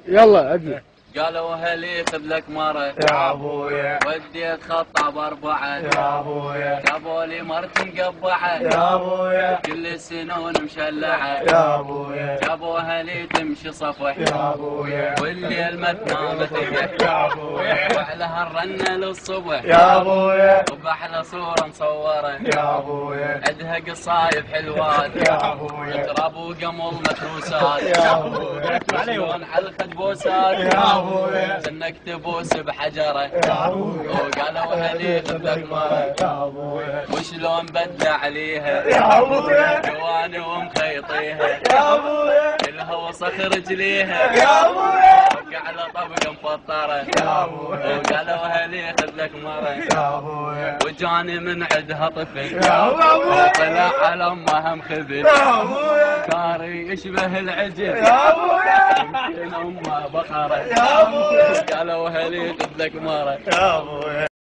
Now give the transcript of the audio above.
يلا ابي. قالوا هلي خذ لك مرة يا ابويا، وديت خطة باربعة يا ابويا، جابوا لي مرت مقبعة يا ابويا، كل السنون مشلعة يا ابويا، جابوها لي تمشي صفوة يا ابويا، والليل ما تنام تقه يا ابويا، وعلى الرنة للصبح يا ابويا، وبأحلى صورة مصورة يا ابويا، عندها قصايد حلوات يا ابويا، تراب وقمل متروسات يا ابويا، وشلون على الخد بوسات يا ابويا، سنك تبوس بحجرة يا ابويا، وقالوا هلي خذ لك مرة يا ابويا، وشلون بدع عليها يا ابويا، جواني ومخيطيها يا ابويا، كلها وسخ رجليها يا ابويا، وقع على طبقة مفطرة يا ابويا، وقالوا هلي خذ لك مرة يا ابويا، وجاني من عندها طفل يا ابويا، وطلع على امها مخذل يا ابويا، كاري يشبه العجل يا ابويا، يمكن امه بقرة يا ابويا، قالوا هلي خذ لك مرة يا ابويا.